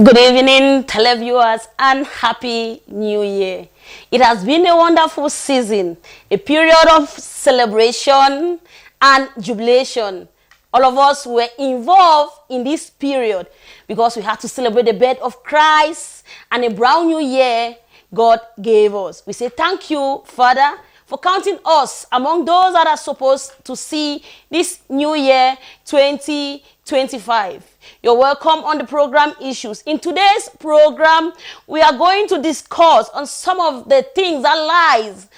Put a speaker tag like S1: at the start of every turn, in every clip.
S1: Good evening, televiewers, and Happy New Year. It has been a wonderful season, a period of celebration and jubilation. All of us were involved in this period because we had to celebrate the birth of Christ and a brand new year God gave us. We say thank you, Father, for counting us among those that are supposed to see this new year 2025. You're welcome on the program Issues. In today's program, we are going to discuss on some of the things that lies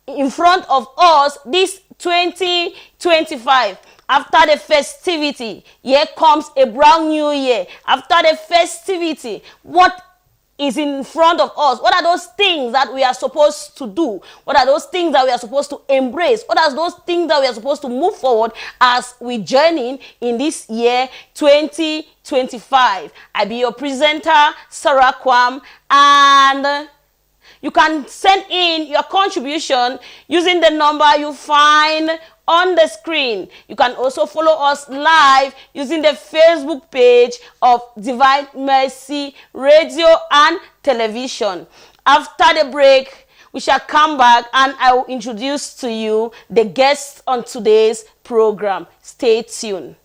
S1: in front of us this 2025. After the festivity, here comes a brand new year. After the festivity, what is in front of us? What are those things that we are supposed to do? What are those things that we are supposed to embrace? What are those things that we are supposed to move forward as we journey in this year 2025? I be your presenter, Sarah Kwam, and you can send in your contribution using the number you find on the screen. You can also follow us live using the Facebook page of Divine Mercy Radio and Television. After the break, we shall come back and I will introduce to you the guests on today's program. Stay tuned.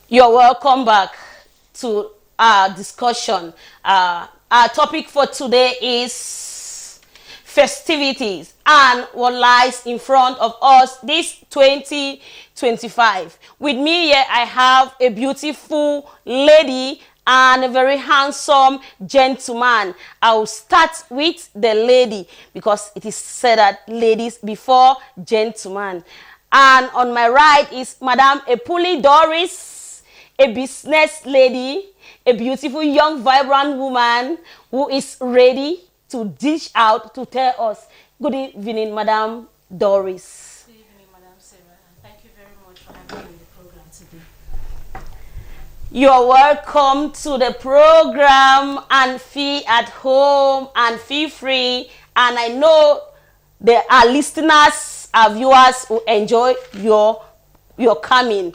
S1: You're welcome back to our discussion. Our topic for today is festivities and what lies in front of us this 2025. With me here, I have a beautiful lady and a very handsome gentleman. I will start with the lady because it is said that ladies before gentlemen. And on my right is Madam Epuli Doris, a business lady, a beautiful young vibrant woman who is ready to dish out to tell us. Good evening, Madam Doris.
S2: Good evening, Madam Sarah, and thank you very much for having me in the program today.
S1: You're welcome to the program, and feel at home and feel free. And I know there are listeners, our viewers who enjoy your coming.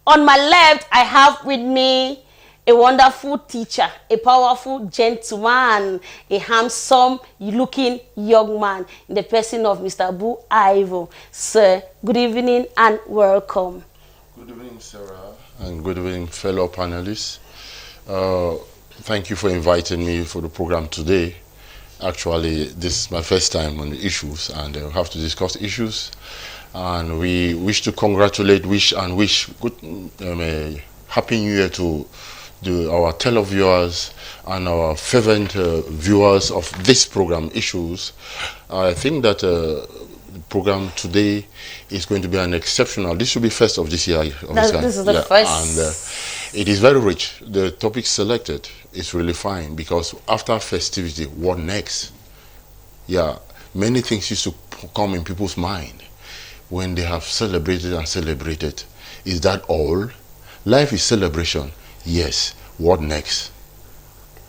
S1: On my left, I have with me a wonderful teacher, a powerful gentleman, a handsome-looking young man in the person of Mr. Bu Ivo. Sir, good evening and welcome.
S3: Good evening, Sarah, and good evening, fellow panelists. Thank you for inviting me for the program today. Actually, this is my first time on the issues, and we'll have to discuss issues. And we wish to congratulate, wish good Happy New Year to our televiewers and our fervent viewers of this program, Issues. I think that the program today is going to be an exceptional. This will be first of this year.
S1: This is the first.
S3: And it is very rich. The topic selected is really fine because after festivity, what next? Yeah, many things used to come in people's mind when they have celebrated and celebrated. Is that all? Life is celebration. Yes. What next?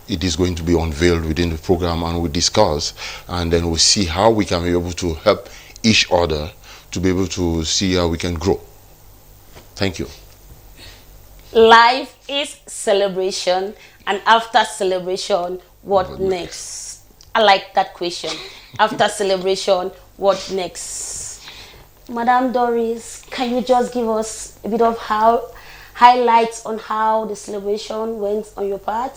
S3: It is going to be unveiled within the program, and we'll discuss, and then we'll see how we can be able to help each other to be able to see how we can grow. Thank you.
S1: Life is celebration, and after celebration, what next? I like that question. After celebration, what next? Madam Doris, can you just give us a bit of highlights on how the celebration went on your part?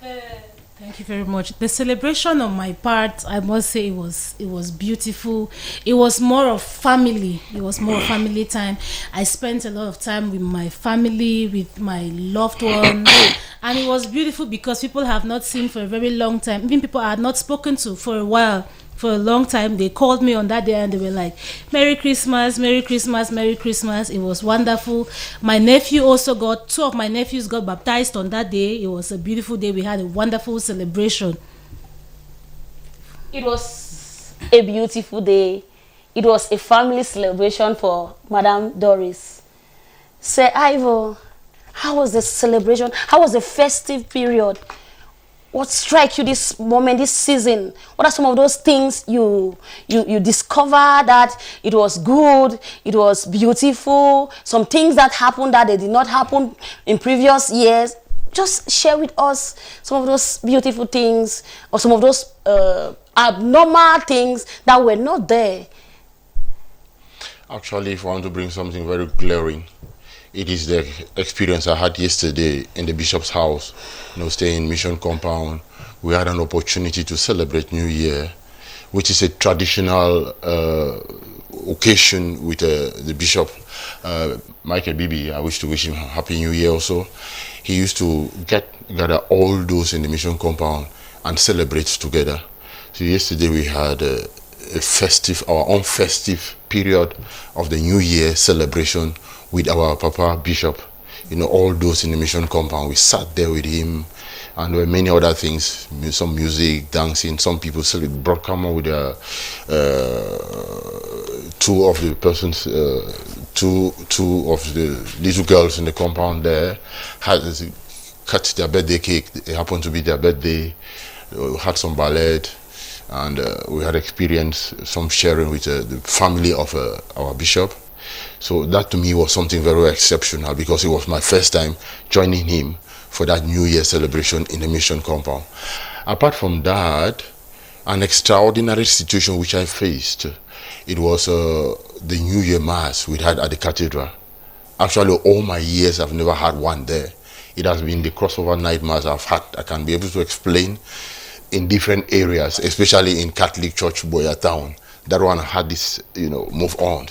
S2: Thank you very much. The celebration on my part, I must say, it was beautiful. It was more of family. It was more family time. I spent a lot of time with my family, with my loved ones, and it was beautiful because people have not seen for a very long time. Even people I had not spoken to for a while. For a long time, they called me on that day and they were like, Merry Christmas, Merry Christmas, Merry Christmas. It was wonderful. My nephew also two of my nephews got baptized on that day. It was a beautiful day. We had a wonderful celebration.
S1: It was a beautiful day. It was a family celebration for Madam Doris. Sir Ivo, how was the celebration? How was the festive period what strike you this moment, this season? What are some of those things you discover that it was good, it was beautiful, some things that happened that they did not happen in previous years? Just share with us some of those beautiful things or some of those abnormal things that were not there.
S3: Actually, if I want to bring something very glaring, it is the experience I had yesterday in the bishop's house. Staying in Mission Compound, we had an opportunity to celebrate New Year, which is a traditional occasion with the bishop, Michael Bibi. I wish to wish him Happy New Year also. He used to gather all those in the Mission Compound and celebrate together. So yesterday we had our own festive period of the New Year celebration with our Papa Bishop. All those in the Mission Compound, we sat there with him, and there were many other things, some music, dancing. Some people brought camera with two of the persons, two of the little girls in the compound there had cut their birthday cake. It happened to be their birthday. We had some ballet, and we had experienced some sharing with the family of our bishop. So that to me was something very exceptional, because it was my first time joining him for that New Year celebration in the Mission Compound. Apart from that, an extraordinary situation which I faced, it was the New Year Mass we had at the cathedral. Actually, all my years I've never had one there. It has been the crossover night mass I've had. I can be able to explain in different areas, especially in Catholic Church, Boya Town. That one had this, move on.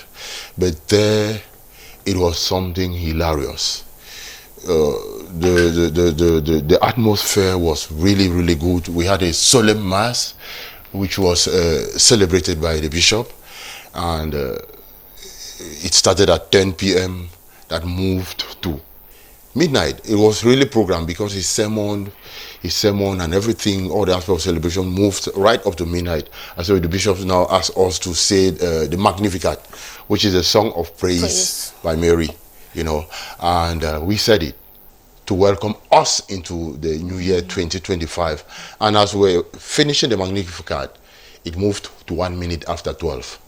S3: But there, it was something hilarious. The atmosphere was really, really good. We had a solemn mass, which was celebrated by the bishop, and it started at 10 p.m. that moved to midnight. It was really programmed, because his sermon and everything, all the aspects of celebration moved right up to midnight. And so the bishops now asked us to say the Magnificat, which is a song of praise by Mary, and we said it to welcome us into the New Year 2025. And as we're finishing the Magnificat, it moved to 1 minute after 12,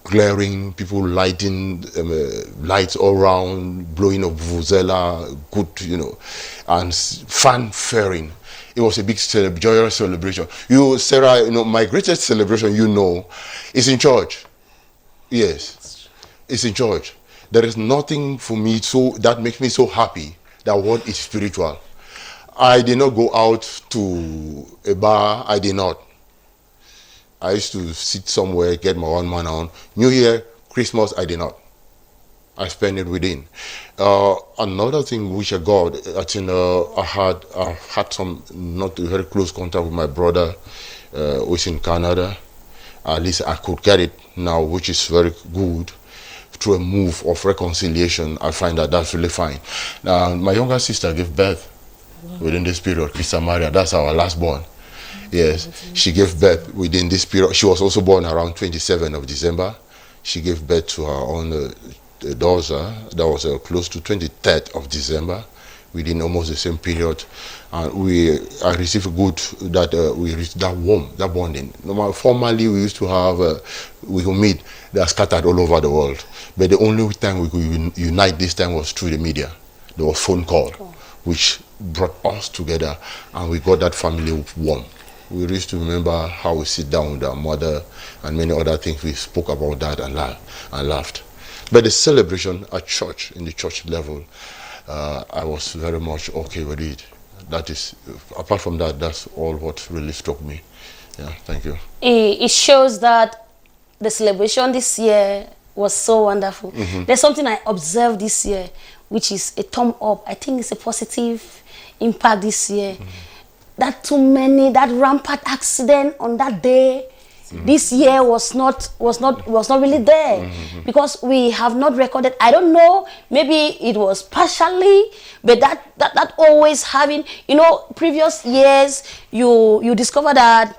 S3: glaring, people lighting lights all around, blowing of vuvuzela, good, and fanfaring. It was a big joyous celebration. Sarah, my greatest celebration, is in church. Yes, it's in church. There is nothing for me that makes me so happy that what is spiritual. I did not go out to a bar. I did not. I used to sit somewhere, get my one man on. New Year, Christmas, I did not. I spent it within. Another thing which I got, I think I had some not very close contact with my brother, who's in Canada. At least I could get it now, which is very good. Through a move of reconciliation, I find that that's really fine. Now, my younger sister gave birth within this period, Krista Maria. That's our last born. Yes, she gave birth within this period. She was also born around 27th of December. She gave birth to her own daughter. That was close to 23rd of December, within almost the same period. And I received we reached that bonding. Formerly, we used to have, we could meet, they are scattered all over the world. But the only time we could unite this time was through the media. There was phone call, which brought us together, and we got that family warm. We used to remember how we sit down with our mother and many other things. We spoke about that and laughed. But the celebration at church, in the church level, I was very much okay with it. That is, apart from that, that's all what really struck me. Yeah, thank you.
S1: It shows that the celebration this year was so wonderful. Mm-hmm. There's something I observed this year, which is a thumb up. I think it's a positive impact this year. Mm-hmm. That rampant accident on that day, this year was not really there, because we have not recorded. I don't know, maybe it was partially, but that always having, previous years you discover that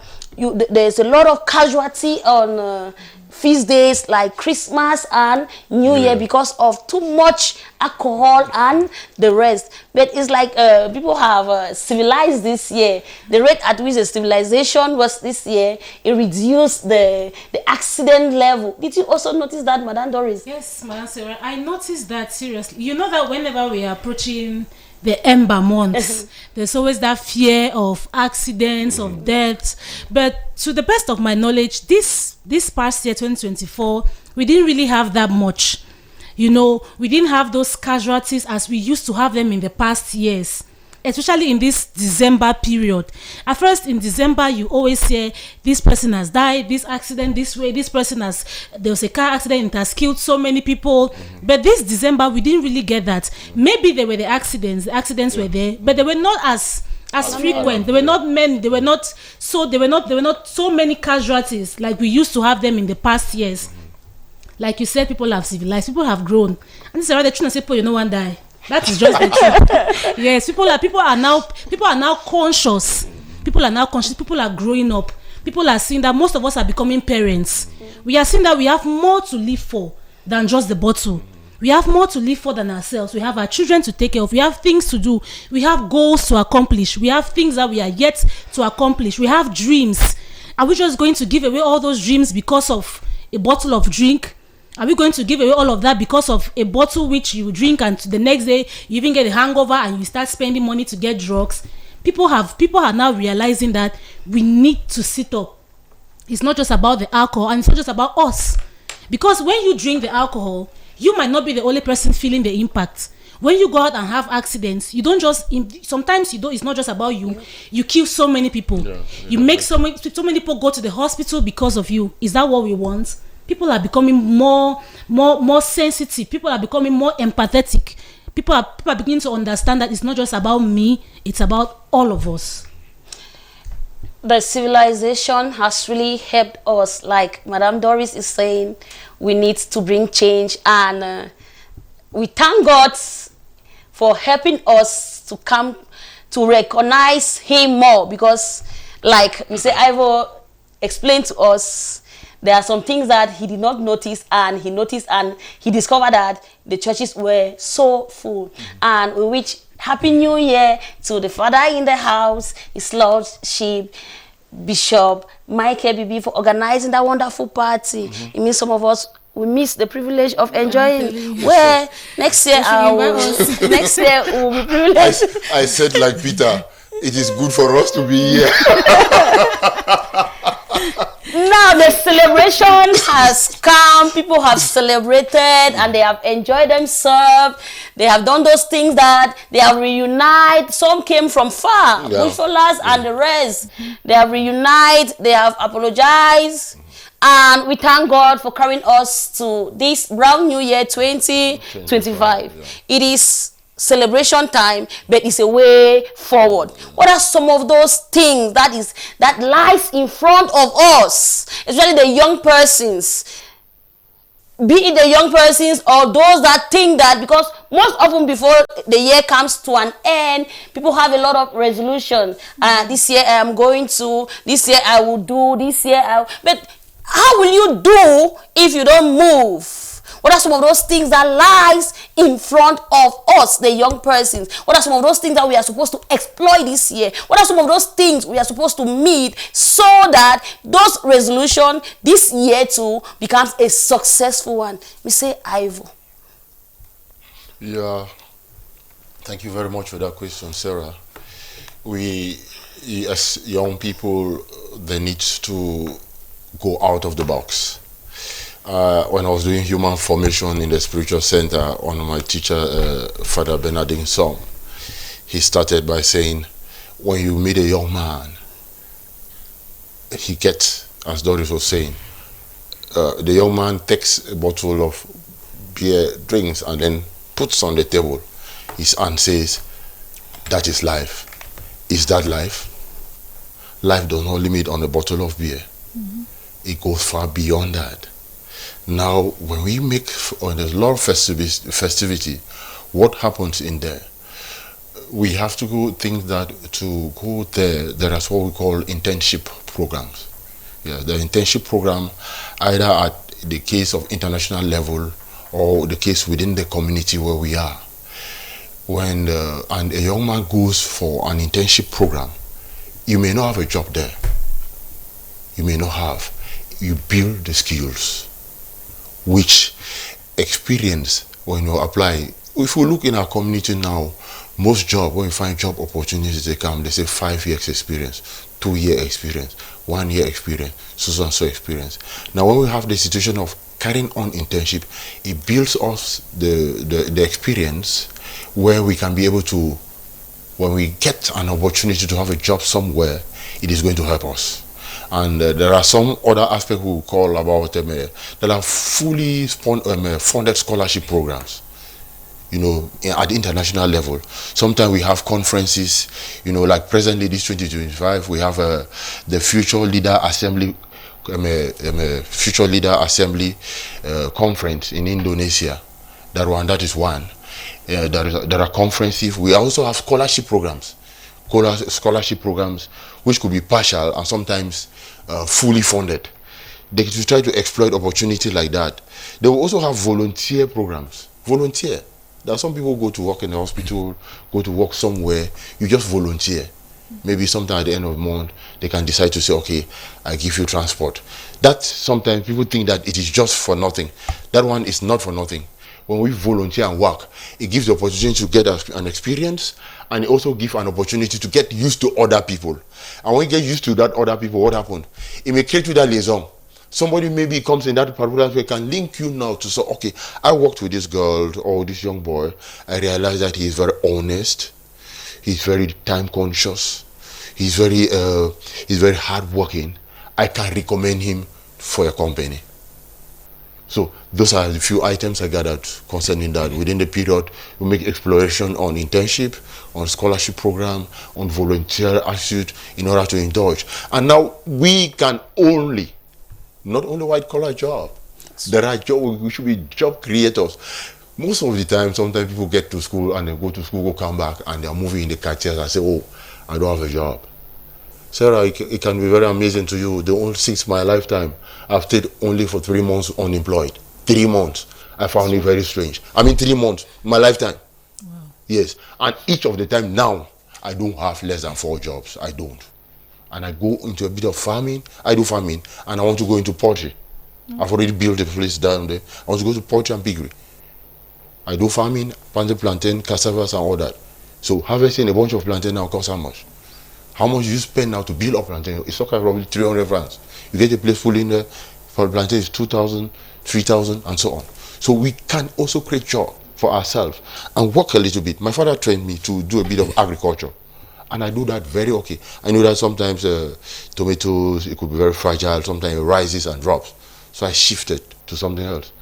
S1: there's a lot of casualty on feast days like Christmas and New Year because of too much alcohol and the rest. But it's like people have civilized this year. The rate at which the civilization was this year, it reduced the accident level. Did you also notice that, Madam Doris?
S2: Yes, Madam Sarah, I noticed that seriously. You know that whenever we are approaching the ember months, there's always that fear of accidents, of deaths. But to the best of my knowledge, this past year, 2024, we didn't really have that much. You know, we didn't have those casualties as we used to have them in the past years, especially in this December period. At first, in December, you always hear this person has died, this accident this way, there was a car accident, it has killed so many people. But this December, we didn't really get that. Maybe there were the accidents were there, but they were not as frequent. There were not many. There were not so many casualties like we used to have them in the past years. Like you said, people have civilized, people have grown, and this is around the truth and say, "People, you know, one die." That is just the truth. Yes, people are now conscious. People are now conscious. People are growing up. People are seeing that most of us are becoming parents. We are seeing that we have more to live for than just the bottle. We have more to live for than ourselves. We have our children to take care of. We have things to do. We have goals to accomplish. We have things that we are yet to accomplish. We have dreams. Are we just going to give away all those dreams because of a bottle of drink? Are we going to give away all of that because of a bottle which you drink and the next day you even get a hangover and you start spending money to get drugs? People are now realizing that we need to sit up. It's not just about the alcohol, and it's not just about us. Because when you drink the alcohol, you might not be the only person feeling the impact. When you go out and have accidents, you don't just, sometimes it's not just about you. You kill so many people. You make so many people go to the hospital because of you. Is that what we want? People are becoming more sensitive. People are becoming more empathetic. People are beginning to understand that it's not just about me, it's about all of us.
S1: The civilization has really helped us. Like Madame Doris is saying, we need to bring change, and we thank God for helping us to come to recognize him more, because like Mr. Ivo explained to us, there are some things that he did not notice, and he noticed, and he discovered that the churches were so full. And we wish Happy New Year to the father in the house, his lordship, Bishop Michael Bibi, for organizing that wonderful party. It means some of us, we miss the privilege of enjoying. Where next year next year we'll be privileged.
S3: I said like Peter, it is good for us to be here.
S1: Now the celebration has come. People have celebrated and they have enjoyed themselves. They have done those things that they have reunited. Some came from far, Bushfallers and the rest. They have reunited. They have apologized. And we thank God for carrying us to this brand new year 2025. It is celebration time, but it's a way forward. What are some of those things that lies in front of us, especially the young persons, be it the young persons or those that think that, because most often before the year comes to an end, people have a lot of resolution. This year I am going to, this year I will do, this year but how will you do if you don't move? What are some of those things that lies in front of us, the young persons? What are some of those things that we are supposed to exploit this year? What are some of those things we are supposed to meet so that those resolutions this year too becomes a successful one? We say, Ivo.
S3: Yeah, thank you very much for that question, Sarah. We, as young people, they need to go out of the box. When I was doing human formation in the spiritual center, one of my teacher, Father Bernardin Song, he started by saying, when you meet a young man, he gets, as Doris was saying, the young man takes a bottle of beer, drinks, and then puts on the table his hand, says, that is life. Is that life? Life does not limit on a bottle of beer. It goes far beyond that. Now, when we make, there's a lot of festivity, what happens in there? We have to go think that to go there is what we call internship programs. Yeah, the internship program, either at the case of international level or the case within the community where we are. When and a young man goes for an internship program, you may not have a job there. You may not have. You build the skills, which experience when you apply. If we look in our community now, most jobs, when you find job opportunities, they come, they say 5 years experience, 2 year experience, 1 year experience, so and so experience. Now when we have the situation of carrying on internship, it builds us the experience where we can be able to, when we get an opportunity to have a job somewhere, it is going to help us. And there are some other aspects we will call about there are fully funded scholarship programs, you know, at the international level. Sometimes we have conferences, you know, like presently this 2025, we have the Future Leader Assembly Future Leader Assembly conference in Indonesia. That is one. There are conferences. We also have scholarship programs. Scholarship programs which could be partial and sometimes fully funded. They try to exploit opportunity like that. They will also have volunteer programs. Volunteer. There are some people who go to work in the hospital, go to work somewhere, you just volunteer. Maybe sometime at the end of the month, they can decide to say, okay, I give you transport. That sometimes people think that it is just for nothing. That one is not for nothing. When we volunteer and work, it gives the opportunity to get an experience, and it also gives an opportunity to get used to other people. And when you get used to that other people, what happens? It may create you that liaison. Somebody maybe comes in that particular way, can link you now to say, okay, I worked with this girl or this young boy. I realized that he is very honest. He's very time conscious. He's very hardworking. I can recommend him for a company. So those are the few items I gathered concerning that. Within the period, we make exploration on internship, on scholarship program, on volunteer attitude in order to indulge. And now we can not only white collar job. There are jobs, we should be job creators. Most of the time, sometimes people get to school and they go to school, come back, and they are moving in the cartiers and say, oh, I don't have a job. Sarah, it can be very amazing to you. The only 6 my lifetime, I've stayed only for 3 months unemployed. 3 months. I found it very strange. 3 months, my lifetime. Wow. Yes. And each of the time now, I don't have less than 4 jobs. I don't. And I go into a bit of farming. I do farming, and I want to go into poultry. I've already built a place down there. I want to go to poultry and piggery. I do farming, plantain, cassavas, and all that. So harvesting a bunch of plantain now costs how much? How much you spend now to build up plantain? It's okay, probably 300 francs. You get a place full in there. For plantain, it's 2,000, 3,000, and so on. So we can also create job for ourselves and work a little bit. My father trained me to do a bit of agriculture, and I do that very okay. I know that sometimes tomatoes, it could be very fragile. Sometimes it rises and drops. So I shifted to something else.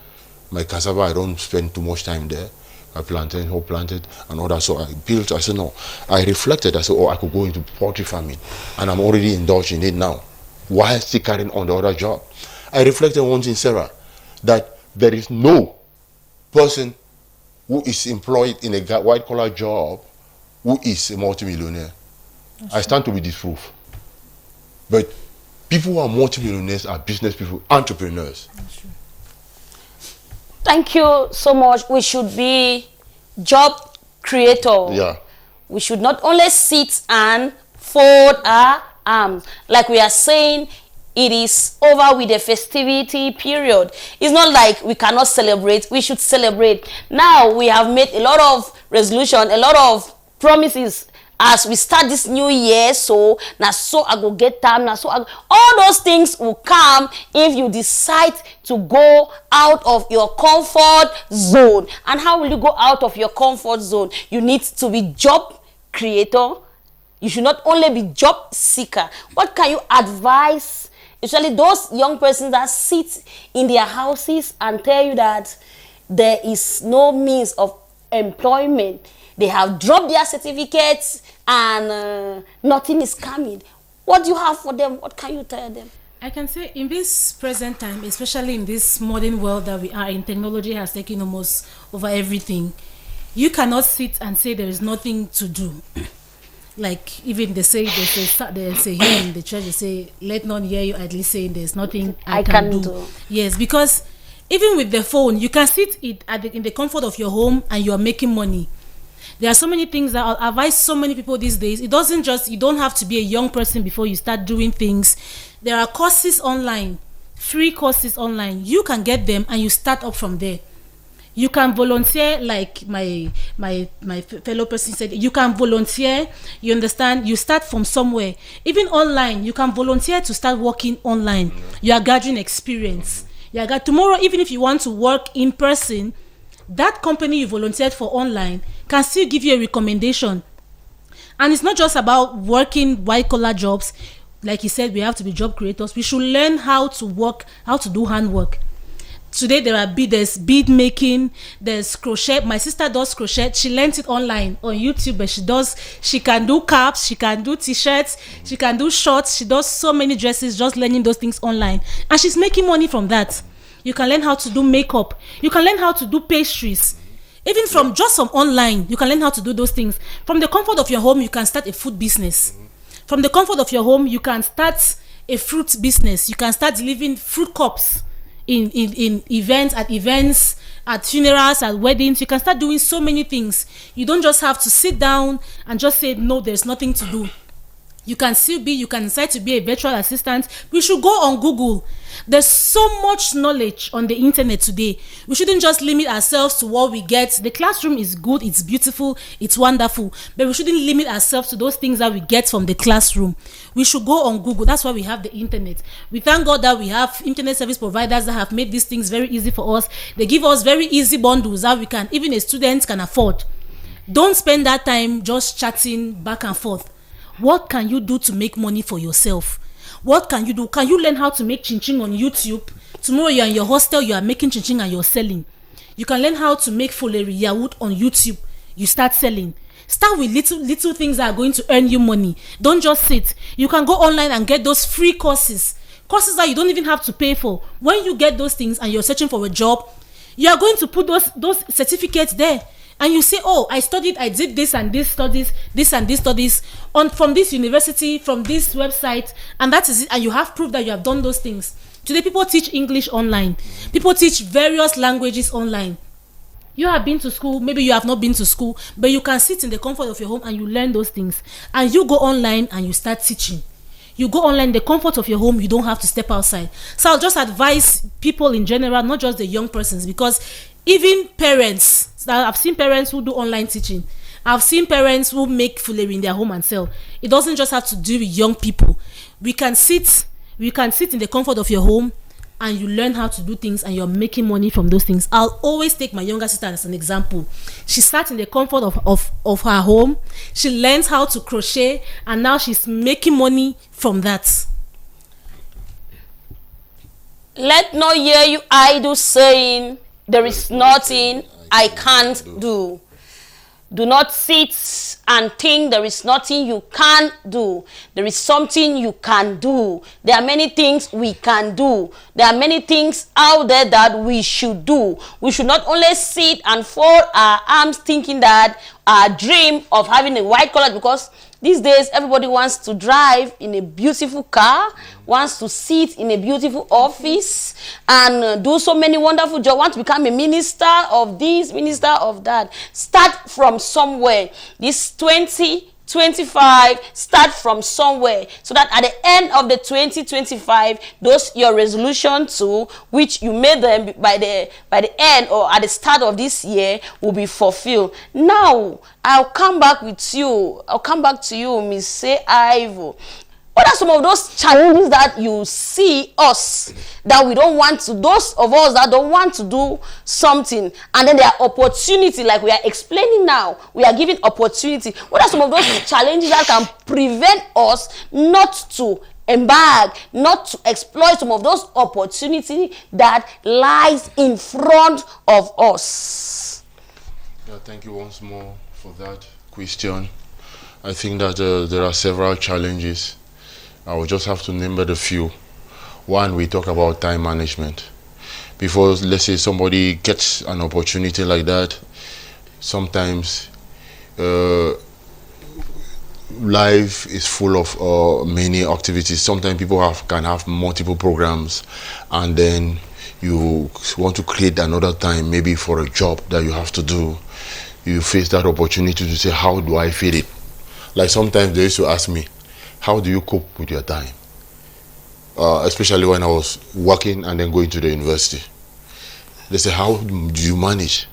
S3: My cassava, I don't spend too much time there. I planted, whole planted, and all that. So I built, I said, no. I reflected, I said, oh, I could go into poultry farming. And I'm already indulged in it now, while still carrying on the other job. I reflected one thing, Sarah, that there is no person who is employed in a white-collar job who is a multimillionaire. I stand to be disproof. But people who are multimillionaires are business people, entrepreneurs.
S1: Thank you so much. We should be job creator.
S3: Yeah.
S1: We should not only sit and fold our arms. Like we are saying, it is over with the festivity period. It's not like we cannot celebrate. We should celebrate. Now we have made a lot of resolution, a lot of promises as we start this new year. So now, so I go get time. Now, so all those things will come if you decide to go out of your comfort zone. And how will you go out of your comfort zone? You need to be job creator. You should not only be job seeker. What can you advise, especially those young persons that sit in their houses and tell you that there is no means of employment? They have dropped their certificates and nothing is coming. What do you have for them? What can you tell them?
S2: I can say in this present time, especially in this modern world that we are in, technology has taken almost over everything. You cannot sit and say there is nothing to do. Like even they say here in the church, they say, let none hear you idly saying there's nothing I can do. Yes, because Even with the phone, you can sit it in the comfort of your home and you are making money. There are so many things that I advise so many people these days. You don't have to be a young person before you start doing things. There are courses online, free courses online. You can get them and you start up from there. You can volunteer, like my fellow person said. You can volunteer. You understand? You start from somewhere. Even online, you can volunteer to start working online. You are gathering experience. Tomorrow, even if you want to work in person, that company you volunteered for online can still give you a recommendation. And it's not just about working white collar jobs. Like he said, we have to be job creators. We should learn how to work, how to do handwork. Today there's bead making, there's crochet. My sister does crochet. She learned it online on YouTube, but she can do caps, she can do t-shirts, she can do shorts, she does so many dresses, just learning those things online. And she's making money from that. You can learn how to do makeup. You can learn how to do pastries. Even from online, you can learn how to do those things. From the comfort of your home, you can start a food business. From the comfort of your home, you can start a fruit business. You can start delivering fruit cups in events, at funerals, at weddings. You can start doing so many things. You don't just have to sit down and just say, no, there's nothing to do. You can decide to be a virtual assistant. We should go on Google. There's so much knowledge on the internet today. We shouldn't just limit ourselves to what we get. The classroom is good, it's beautiful, it's wonderful, but we shouldn't limit ourselves to those things that we get from the classroom. We should go on Google. That's why we have the internet. We thank God that we have internet service providers that have made these things very easy for us. They give us very easy bundles that even a student can afford. Don't spend that time just chatting back and forth. What can you do to make money for yourself? What can you do? Can you learn how to make chin-chin on YouTube? Tomorrow you're in your hostel, you are making chin-chin and you're selling. You can learn how to make foleri yawut on YouTube. You start selling. Start with little things that are going to earn you money. Don't just sit. You can go online and get those free courses that you don't even have to pay for. When you get those things and you're searching for a job, you are going to put those certificates there. And you say, oh, I did this and this studies from this university, from this website, and that is it. And you have proof that you have done those things. Today, people teach English online. People teach various languages online. You have been to school, maybe you have not been to school, but you can sit in the comfort of your home and you learn those things. And you go online and you start teaching. You go online, the comfort of your home, you don't have to step outside. So I'll just advise people in general, not just the young persons, because even parents, I've seen parents who do online teaching. I've seen parents who make foolery in their home and sell. It doesn't just have to do with young people. We can sit in the comfort of your home and you learn how to do things and you're making money from those things. I'll always take my younger sister as an example. She sat in the comfort of her home. She learned how to crochet and now she's making money from that.
S1: Let not hear you idle saying, there is nothing I can't do. Do not sit and think there is nothing you can't do. There is something you can do. There are many things we can do. There are many things out there that we should do. We should not only sit and fold our arms thinking that our dream of having a white collar, because these days everybody wants to drive in a beautiful car, wants to sit in a beautiful office and do so many wonderful jobs, want to become a minister of this, minister of that. Start from somewhere. This 2025, start from somewhere, so that at the end of the 2025, those your resolution to which you made them by the end or at the start of this year will be fulfilled. Now I'll come back to you, Miss Ivo. What are some of those challenges that you see us that we don't want to, those of us that don't want to do something, and then there are opportunity, like we are explaining now, we are giving opportunity. What are some of those challenges that can prevent us not to embark, not to exploit some of those opportunities that lies in front of us?
S3: Yeah, thank you once more for that question. I think that there are several challenges. I will just have to name but a few. One, we talk about time management. Before, let's say, somebody gets an opportunity like that, sometimes life is full of many activities. Sometimes people can have multiple programs, and then you want to create another time, maybe for a job that you have to do, you face that opportunity to say, how do I fit it? Like sometimes they used to ask me, how do you cope with your time? Especially when I was working and then going to the university. They say, how do you manage?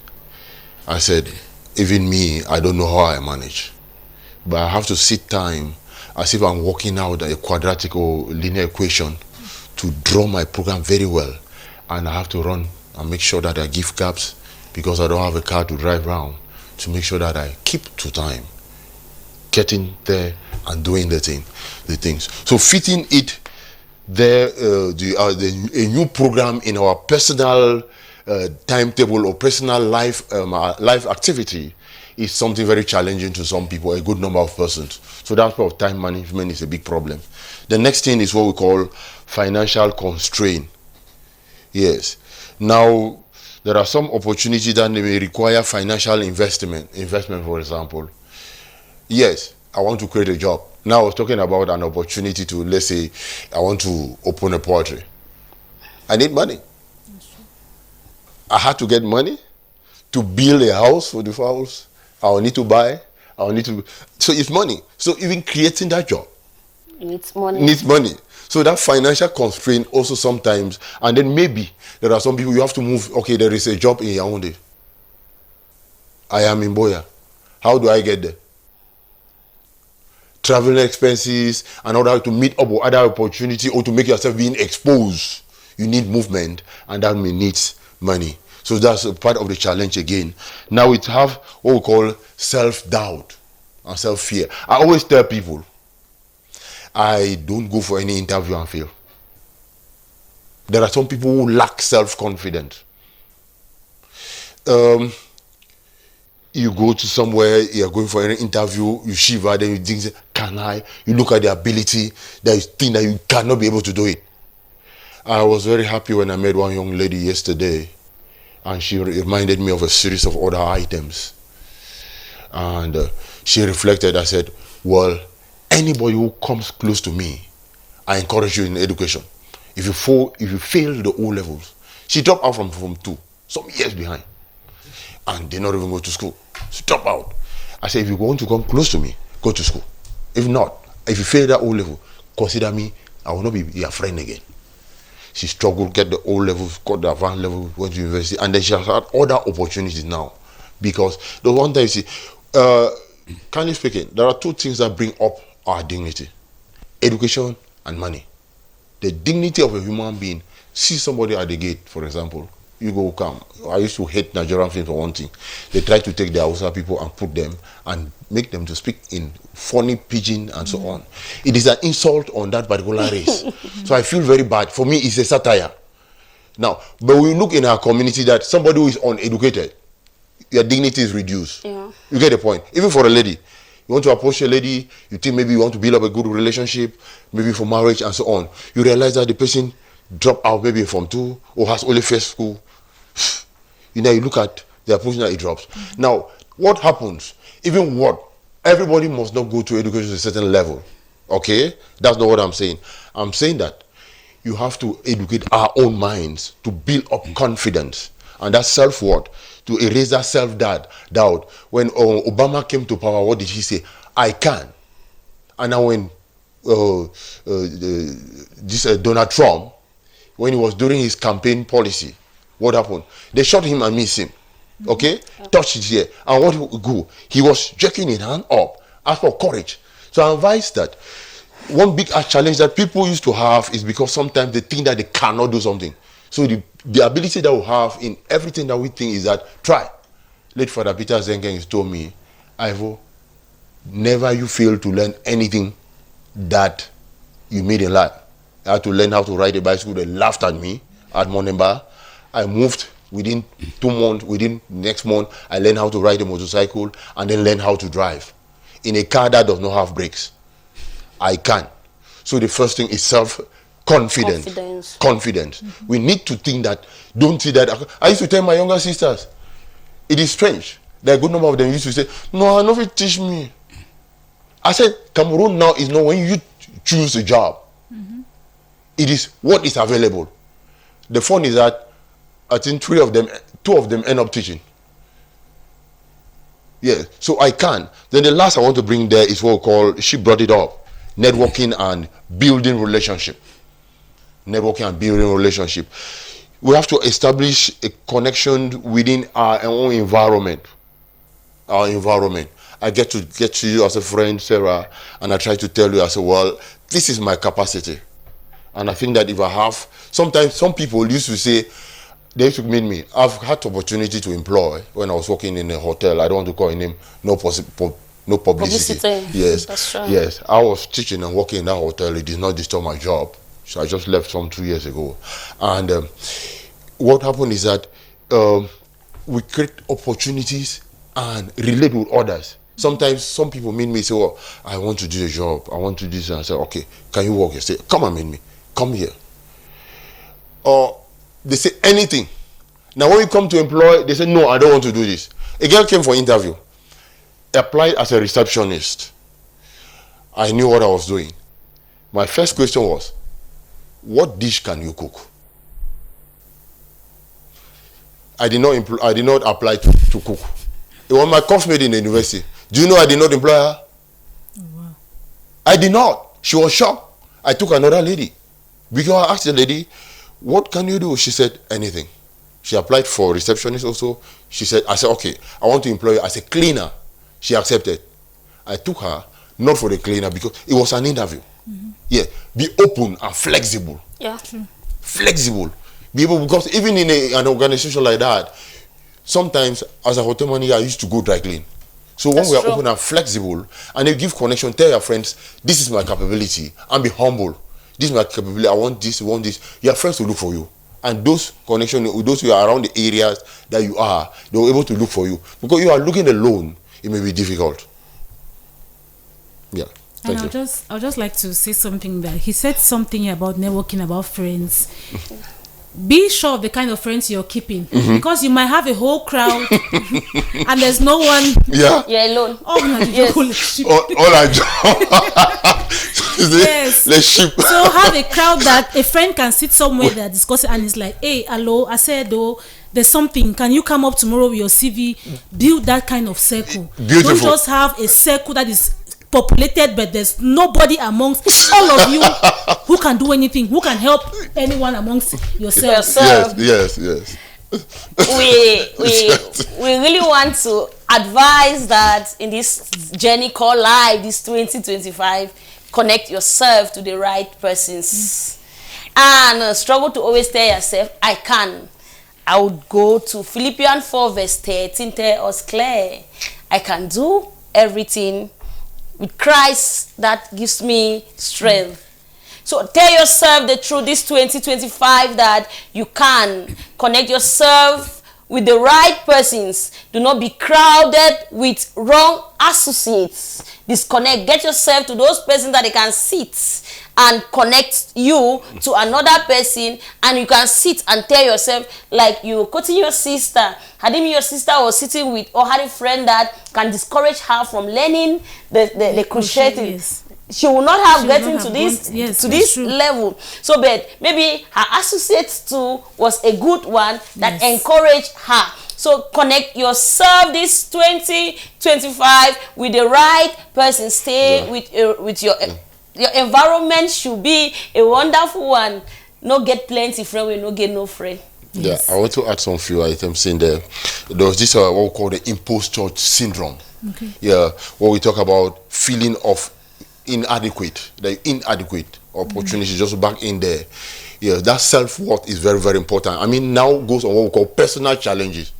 S3: I said, even me, I don't know how I manage. But I have to sit time as if I'm working out a quadratic or linear equation to draw my program very well. And I have to run and make sure that I give gaps because I don't have a car to drive around, to make sure that I keep to time, getting there and doing the things. So fitting it there, a new program in our personal timetable or personal life activity is something very challenging to some people, a good number of persons. So that part of time management is a big problem. The next thing is what we call financial constraint. Yes. Now, there are some opportunities that may require financial investment, for example. Yes, I want to create a job. Now I was talking about an opportunity to, let's say, I want to open a poultry. I need money. I had to get money to build a house for the fowls. I will need to buy. I will need to. So it's money. So even creating that job
S1: needs money.
S3: Needs money. So that financial constraint also sometimes, and then maybe there are some people you have to move. Okay, there is a job in Yaoundé. I am in Boya. How do I get there? Traveling expenses and order to meet up with other opportunity or to make yourself being exposed. You need movement, and that needs money. So that's a part of the challenge again. Now we have what we call self-doubt and self-fear. I always tell people, I don't go for any interview and fail. There are some people who lack self-confidence. You go to somewhere, you're going for an interview, you shiver, then you think, can I? You look at the ability, that you think that you cannot be able to do it. I was very happy when I met one young lady yesterday, and she reminded me of a series of other items. And she reflected, I said, well, anybody who comes close to me, I encourage you in education. If you fail the O levels, she dropped out from 2, some years behind, and did not even go to school. She dropped out. I said, if you want to come close to me, go to school. If not, if you fail that O level, consider me, I will not be your friend again. She struggled, get the O level, got the advanced level, went to university, and then she has had other opportunities now. Because the one time you see, kindly speaking, there are 2 things that bring up our dignity: education and money. The dignity of a human being. See somebody at the gate, for example, you go come. I used to hate Nigerian films for one thing. They try to take the Hausa people and put them and make them to speak in funny pidgin and so on. It is an insult on that particular race. So I feel very bad. For me, it's a satire. Now, but we look in our community that somebody who is uneducated, your dignity is reduced.
S1: Yeah.
S3: You get the point? Even for a lady, you want to approach a lady, you think maybe you want to build up a good relationship, maybe for marriage and so on. You realize that the person dropped out maybe from 2 or has only first school. You know, you look at the approach that it drops. Now, what happens? Even what? Everybody must not go to education to a certain level. Okay? That's not what I'm saying. I'm saying that you have to educate our own minds to build up confidence. And that self-worth, to erase that self-doubt. When Obama came to power, what did he say? I can. And now when Donald Trump, when he was doing his campaign policy, what happened? They shot him and missed him. Okay? Touched his ear. And what he go? He was jerking his hand up. As for courage. So I advise that one big challenge that people used to have is because sometimes they think that they cannot do something. So the ability that we have in everything that we think is that try. Late Father Peter Zenkeng told me, Ivo, never you fail to learn anything that you made in life. I had to learn how to ride a bicycle. They laughed at me at Monemba. I moved within 2 months. Within next month, I learned how to ride a motorcycle and then learn how to drive. In a car that does not have brakes, I can. So the first thing is self-confidence. Confidence. We need to think that, don't see that. I used to tell my younger sisters, it is strange. There are a good number of them used to say, no, nobody teach me. I said, Cameroon now is not when you choose a job. It is what is available. The fun is that I think two of them end up teaching. Yeah, so I can. Then the last I want to bring there is what we call, she brought it up, networking and building relationship. Networking and building relationship. We have to establish a connection within our own environment. Our environment. I get to you as a friend, Sarah, and I try to tell you, I say, well, this is my capacity. And I think that if I have, sometimes some people used to say, they used to meet me. I've had the opportunity to employ when I was working in a hotel. I don't want to call a name. No publicity. Yes,
S1: that's right.
S3: Yes. I was teaching and working in that hotel. It did not disturb my job. So I just left some 2 years ago. And what happened is that we create opportunities and relate with others. Sometimes some people meet me and say, oh, I want to do a job. I want to do this. And I say, okay, can you work here? Say, come and meet me. Come here. Or they say anything. Now when we come to employ, they say, no, I don't want to do this. A girl came for interview. Applied as a receptionist. I knew what I was doing. My first question was, what dish can you cook? I did not apply to cook. It was my classmate in the university. Do you know I did not employ her?
S2: Oh, wow.
S3: I did not. She was shocked. I took another lady. Because I asked the lady, what can you do? She said, anything. She applied for receptionist also. She said, I said, okay, I want to employ you as a cleaner. She accepted. I took her, not for the cleaner, because it was an interview. Mm-hmm. Yeah, be open and flexible.
S1: Yeah, true.
S3: Flexible. Be able, because even in an organization like that, sometimes as a hotel manager, I used to go dry clean. So when we are open and flexible, and you give connection, tell your friends, this is my capability, and be humble. This is my capability, I want this, your friends will look for you. And those connections, those who are around the areas that you are, they will be able to look for you. Because you are looking alone, it may be difficult. Yeah.
S2: And I'll just like to say something that he said something about networking, about friends. Be sure of the kind of friends you're keeping, because you might have a whole crowd and there's no one.
S3: Yeah,
S1: you're alone.
S2: Oh my
S3: yes. All I
S2: yes.
S3: The sheep.
S2: So have a crowd that a friend can sit somewhere they're discussing and it's like, hey, hello, I said though, there's something. Can you come up tomorrow with your CV? Build that kind of circle.
S3: Beautiful.
S2: Don't just have a circle that is populated, but there's nobody amongst all of you who can do anything, who can help anyone amongst yourselves.
S3: Yes.
S1: We really want to advise that in this journey called life, this 2025, connect yourself to the right persons. And struggle to always tell yourself, I would go to Philippians 4 verse 13, tell us clear, I can do everything with Christ that gives me strength. So tell yourself the truth this 2025 that you can connect yourself with the right persons. Do not be crowded with wrong associates. Disconnect. Get yourself to those persons that they can sit and connect you to another person, and you can sit and tell yourself, like you quoting your sister. Had it been your sister was sitting with, or had a friend that can discourage her from learning the crocheting,
S2: yes.
S1: She will not have gotten to this
S2: true.
S1: level. So, but maybe her associate too was a good one that encouraged her. So connect yourself this 2025 with the right person. Stay with your environment should be a wonderful one. No get plenty friend, we no get no friend.
S3: Yes. Yeah, I want to add some few items in there. There was this what we call the imposter syndrome.
S2: Okay.
S3: Yeah, where we talk about feeling of inadequate, the inadequate opportunity just back in there. Yeah, that self-worth is very, very important. I mean, now goes on what we call personal challenges,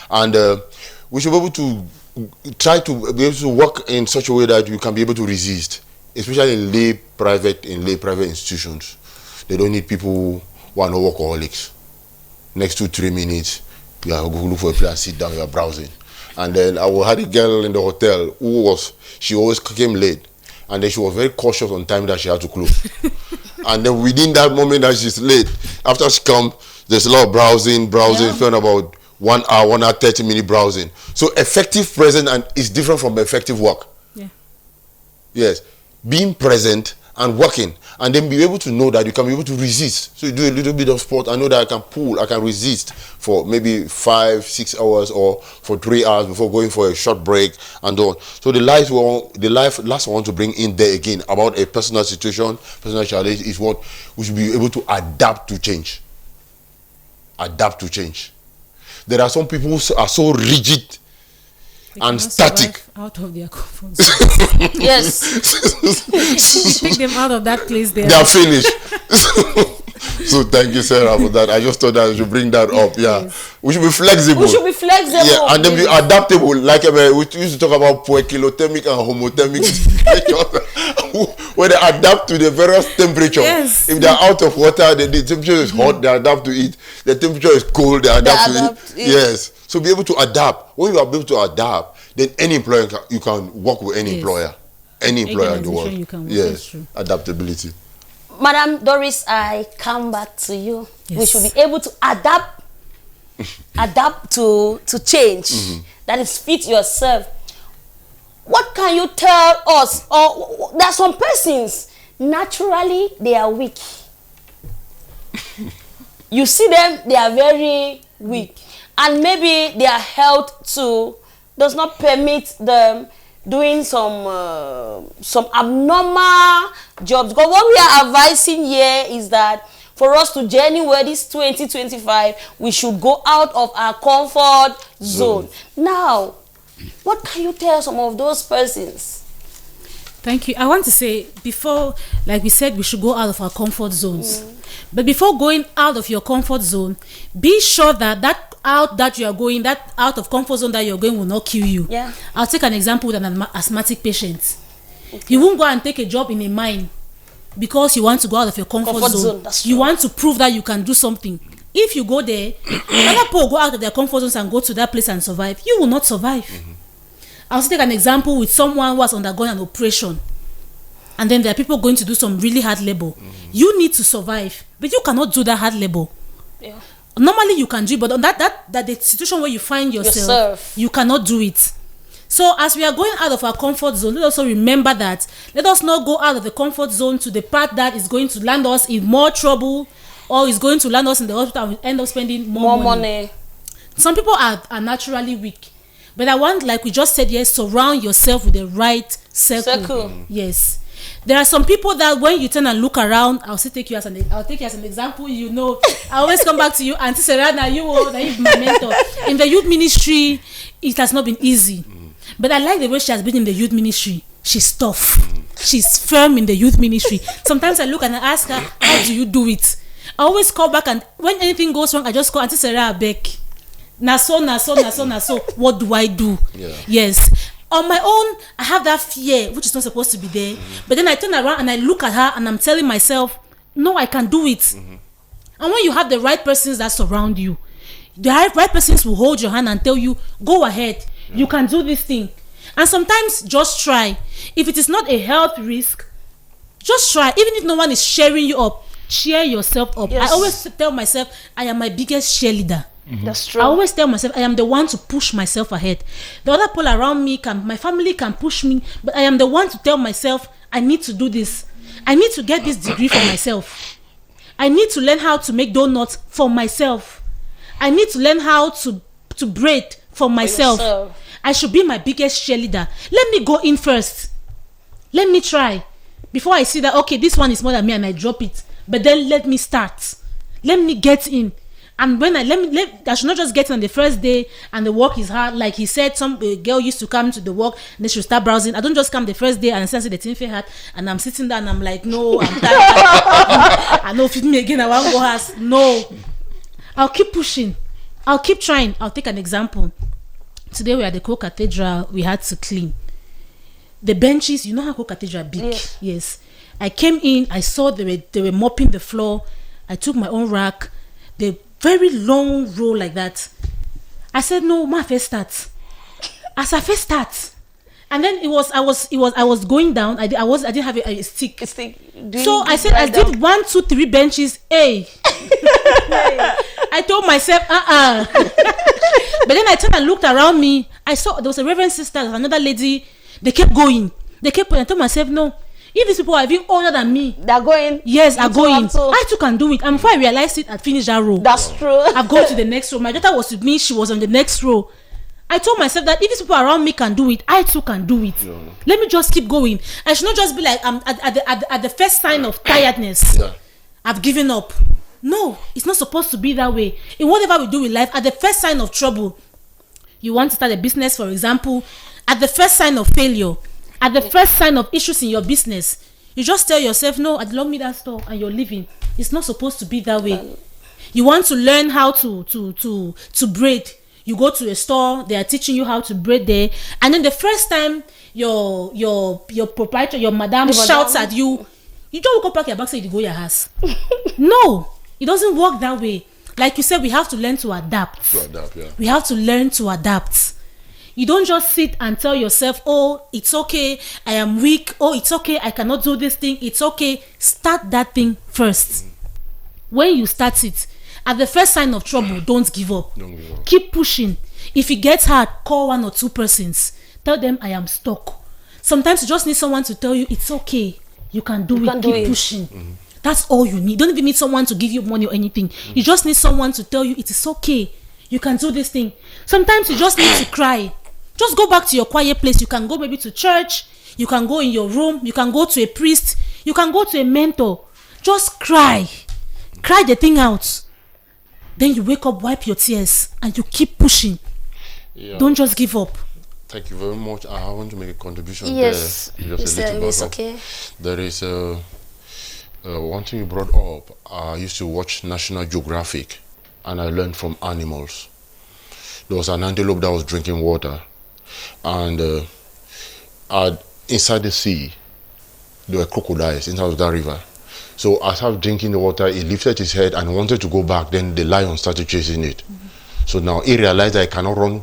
S3: and we should be able to try to be able to work in such a way that you can be able to resist, especially in lay private institutions. They don't need people who are not workaholics. Next 2-3 minutes, you are going to look for a place and sit down, you are browsing. And then I had a girl in the hotel she always came late, and then she was very cautious on time that she had to close. And then within that moment that she's late, after she comes, there's a lot of browsing, spend about 1 hour, 30-minute browsing. So effective presence is different from effective work.
S2: Yeah.
S3: Yes, being present and working, and then be able to know that you can be able to resist. So you do a little bit of sport, I know that I can pull, I can resist for maybe 5-6 hours or for 3 hours before going for a short break and on. So the life last I want to bring in there again about a personal situation, personal challenge, is what we should be able to adapt to change. Adapt to change. There are some people who are so rigid and static
S2: out of their comfort zone.
S1: Yes.
S2: You take them out of that place, they
S3: are finished. So thank you, Sarah, for that. I just thought that I should bring that up. Yeah, yes. We should be flexible.
S1: We should be flexible.
S3: Yeah, and then be adaptable. Like we used to talk about poikilothermic and homothermic temperatures, where they adapt to the various temperature. Yes. If they are out of water, the temperature is hot, they adapt to it. The temperature is cold, they adapt to it. Yes. So be able to adapt. When you are able to adapt, then any employer you can work with any employer, any employer in the world. Yes, adaptability.
S1: Madam Doris, I come back to you. Yes. We should be able to adapt to change. That is, fit yourself. What can you tell us? Or there are some persons, naturally they are weak. You see them, they are very weak. And maybe their health too does not permit them doing some abnormal jobs. Because what we are advising here is that for us to journey where this 2025, we should go out of our comfort zone. Now, what can you tell some of those persons?
S2: Thank you. I want to say, before, like we said, we should go out of our comfort zones. But before going out of your comfort zone, be sure that that you are going, that out of comfort zone that you're going will not kill you.
S1: Yeah.
S2: I'll take an example with an asthmatic patient. Okay. You won't go and take a job in a mine because you want to go out of your comfort zone. You want to prove that you can do something. If you go there, other people go out of their comfort zones and go to that place and survive. You will not survive. I'll take an example with someone who has undergone an operation, and then there are people going to do some really hard labor. You need to survive, but you cannot do that hard labor.
S1: Yeah.
S2: Normally you can do it, but on that the situation where you find yourself, you cannot do it. So as we are going out of our comfort zone, let us also remember that let us not go out of the comfort zone to the part that is going to land us in more trouble, or is going to land us in the hospital and we end up spending more money. Some people are naturally weak, but I want, like we just said, yes, surround yourself with the right circle. Yes. There are some people that when you turn and look around, I'll take you as an example. You know, I always come back to you, Auntie Serena. You're my mentor in the youth ministry. It has not been easy, but I like the way she has been in the youth ministry. She's tough. She's firm in the youth ministry. Sometimes I look and I ask her, "How do you do it?" I always call back, and when anything goes wrong, I just call Auntie Serena back. Naso. What do I do? Yeah. Yes. On my own, I have that fear, which is not supposed to be there. But then I turn around and I look at her and I'm telling myself, no, I can do it. And when you have the right persons that surround you, the right persons will hold your hand and tell you, go ahead, you can do this thing. And sometimes just try. If it is not a health risk, just try. Even if no one is cheering you up, cheer yourself up. Yes. I always tell myself, I am my biggest cheerleader.
S1: That's true.
S2: I always tell myself I am the one to push myself ahead. The other people around me my family can push me, but I am the one to tell myself I need to do this. I need to get this degree for myself. I need to learn how to make donuts for myself. I need to learn how to braid for myself. I should be my biggest cheerleader. Let me go in first. Let me try before I see that okay, this one is more than me and I drop it. But then let me start. Let me get in. And when I should not just get on the first day and the work is hard. Like he said, some girl used to come to the work and they should start browsing. I don't just come the first day and say the thing fair hat and I'm sitting there and I'm like, no, I'm tired. I know fit me again. I want to go house. No, I'll keep pushing. I'll keep trying. I'll take an example. Today we are at the Co-Cathedral. We had to clean the benches. You know how Co-Cathedral big? Yes. I came in. I saw they were mopping the floor. I took my own rack. The very long row like that. I said, no, ma first start. As I first start. And then I was going down. I didn't have a stick. So I said, I did 1, 2, 3 benches. Hey. I told myself, But then I turned and looked around me. I saw there was a reverend sister, another lady. They kept going. I told myself, no. If these people are even older than me,
S1: they're going.
S2: yes, are going.
S1: So
S2: I too can do it. And before I realized it, I finished that row.
S1: that's true.
S2: I've gone to the next row. My daughter was with me. She was on the next row. I told myself that if these people around me can do it, I too can do it. Yeah. Let me just keep going. I should not just be like, I'm at the first sign of tiredness, I've given up. No, it's not supposed to be that way. In whatever we do with life, at the first sign of trouble, you want to start a business, for example, at the first sign of failure, at the first sign of issues in your business, you just tell yourself, no, I love me that store, and you're leaving. It's not supposed to be that way. You want to learn how to braid. You go to a store, they are teaching you how to braid there, and then the first time your proprietor, your madam shouts at you, you don't go pack your bag, say you go your house. No, it doesn't work that way. Like you said, we have to learn to adapt. We have to learn to adapt. You don't just sit and tell yourself, oh, it's okay, I am weak. Oh, it's okay, I cannot do this thing. It's okay. Start that thing first. When you start it, at the first sign of trouble, don't give up. Keep pushing. If it gets hard, call 1 or 2 persons. Tell them, I am stuck. Sometimes you just need someone to tell you, it's okay. You can do it. Keep pushing. That's all you need. You don't even need someone to give you money or anything. You just need someone to tell you it is okay. You can do this thing. Sometimes you just need to cry. Just go back to your quiet place. You can go maybe to church. You can go in your room. You can go to a priest. You can go to a mentor. Just cry. Cry the thing out. Then you wake up, wipe your tears, and you keep pushing. Don't just give up.
S3: Thank you very much. I want to make a contribution
S1: yes.
S3: there. Just a little
S1: it's okay.
S3: There is one thing you brought up. I used to watch National Geographic, and I learned from animals. There was an antelope that was drinking water, and inside the sea, there were crocodiles inside of that river. So as I was drinking the water, he lifted his head and wanted to go back. Then the lion started chasing it. So now he realized that he cannot run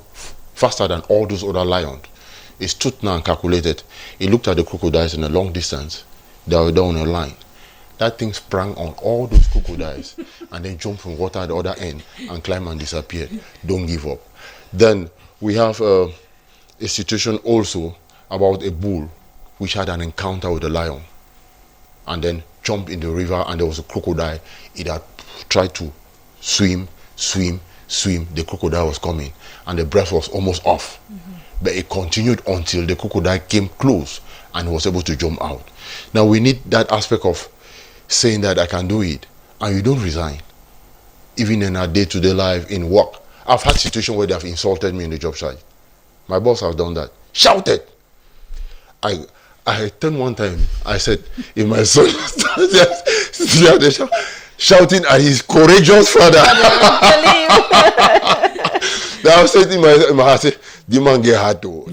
S3: faster than all those other lions. He stood now and calculated. He looked at the crocodiles in a long distance. They were down a line. That thing sprang on all those crocodiles and then jumped from water at the other end and climbed and disappeared. Don't give up. Then we have a situation also about a bull which had an encounter with a lion and then jumped in the river, and there was a crocodile. It had tried to swim. The crocodile was coming and the breath was almost off. But it continued until the crocodile came close and was able to jump out. Now we need that aspect of saying that I can do it, and you don't resign. Even in our day-to-day life, in work, I've had situations where they have insulted me in the job site. My boss has done that. Shouted. I turned one time, I said, if my son shouting at his courageous father, that I was saying in my heart, the man get hard though.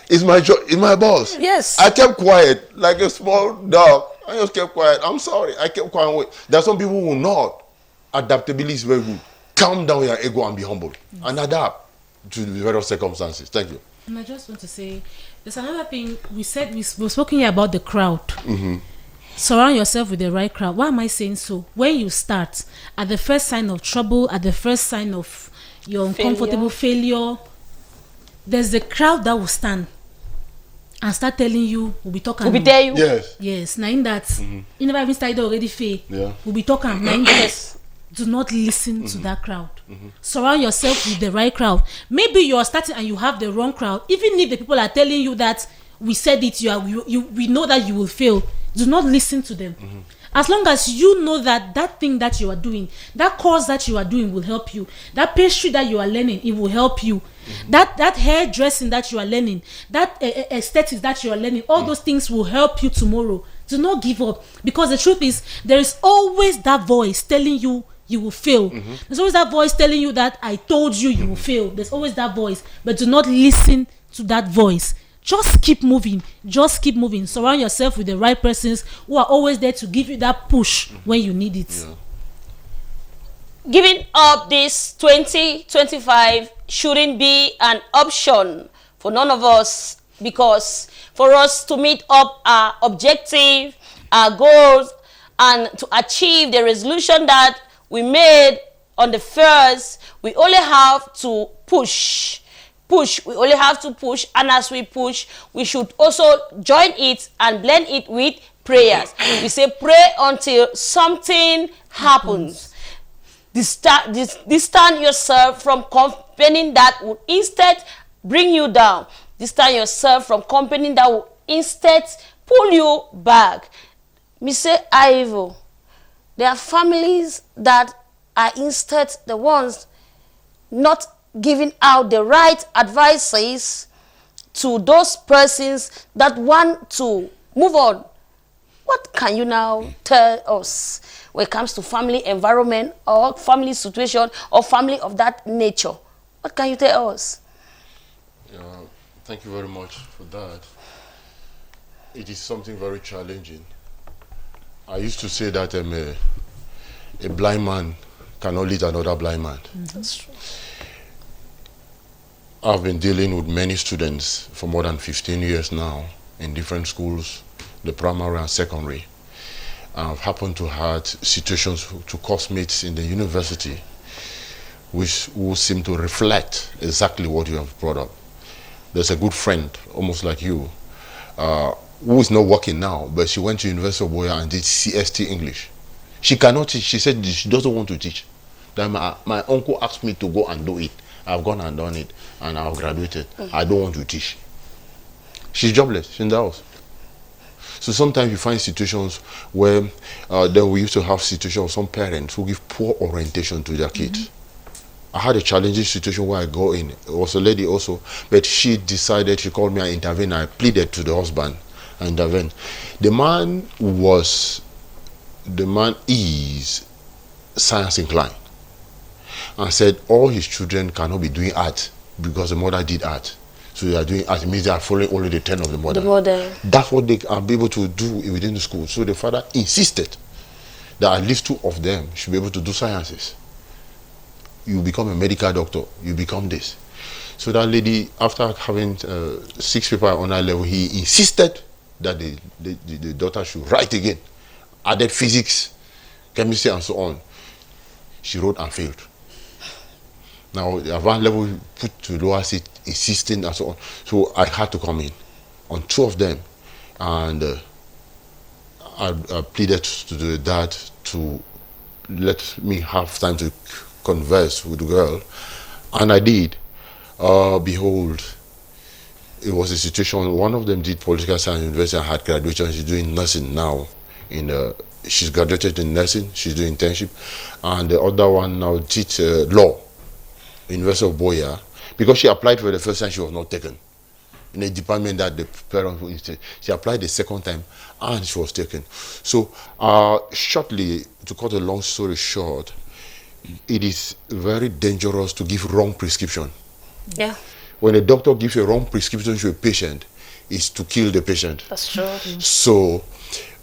S3: It's my job, it's my boss.
S1: Yes.
S3: I kept quiet like a small dog. I just kept quiet. I'm sorry. I kept quiet. There are some people who will not. Adaptability is very good. Calm down your ego and be humble and adapt to the various circumstances. Thank you.
S2: And I just want to say, there's another thing we said. We've spoken here about the crowd. Surround yourself with the right crowd. Why am I saying so? When you start, at the first sign of trouble, at the first sign of your uncomfortable failure, there's the crowd that will stand and start telling you, we'll be talking.
S1: We'll be there you.
S2: Yes, now in that, you never even started already fail. We'll be talking. Now in that, do not listen to that crowd. Surround yourself with the right crowd. Maybe you are starting and you have the wrong crowd. Even if the people are telling you that we said it, we know that you will fail. Do not listen to them. As long as you know that that thing that you are doing, that course that you are doing will help you. That pastry that you are learning, it will help you. That hairdressing that you are learning, that aesthetics that you are learning, all those things will help you tomorrow. Do not give up, because the truth is, there is always that voice telling you you will fail. There's always that voice telling you that I told you you will fail. There's always that voice, but do not listen to that voice. Just keep moving. Just keep moving. Surround yourself with the right persons who are always there to give you that push when you need it.
S1: Giving up this 2025 shouldn't be an option for none of us, because for us to meet up our objective, our goals, and to achieve the resolution that we made on the first, we only have to push. push. We only have to push, and as we push, we should also join it and blend it with prayers. We say pray until something happens. Distance yourself from company that would instead bring you down. Distance yourself from company that would instead pull you back. Me say Ivo, there are families that are instead the ones not giving out the right advices to those persons that want to move on. What can you now tell us when it comes to family environment or family situation or family of that nature? What can you tell us?
S3: Thank you very much for that. It is something very challenging. I used to say that a blind man cannot lead another blind man.
S1: That's true.
S3: I've been dealing with many students for more than 15 years now in different schools, the primary and secondary. I've happened to have situations to classmates in the university which will seem to reflect exactly what you have brought up. There's a good friend, almost like you, who is not working now, but she went to University of Boya and did CST English. She cannot teach. She said she doesn't want to teach. Then my uncle asked me to go and do it. I've gone and done it, and I've graduated. I don't want to teach. She's jobless. She's in the house. So sometimes you find situations where then we used to have situations of some parents who give poor orientation to their kids. I had a challenging situation where I go in. It was a lady also, but she decided, she called me and intervened. I pleaded to the husband and intervened. The man is science inclined and said all his children cannot be doing art because the mother did art. So they are doing art. It means they are following only the 10 of the mother.
S1: The mother.
S3: That's what they are able to do within the school. So the father insisted that at least 2 of them should be able to do sciences. You become a medical doctor, you become this. So that lady, after having 6 people on that level, he insisted that the daughter should write again. Added physics, chemistry, and so on. She wrote and failed. Now, the advanced level put to lower seat, insisting and so on. So I had to come in on 2 of them, and I pleaded to the dad to let me have time to converse with the girl, and I did. Behold, it was a situation. One of them did political science university and had graduation. She's doing nursing now. She's graduated in nursing. She's doing internship, and the other one now did law, University of Boya, because she applied for the first time. She was not taken in a department that the parents were interested. She applied the second time, and she was taken. So, shortly, to cut a long story short, it is very dangerous to give wrong prescription.
S1: Yeah.
S3: When a doctor gives a wrong prescription to a patient, it's to kill the patient.
S1: That's true.
S3: So,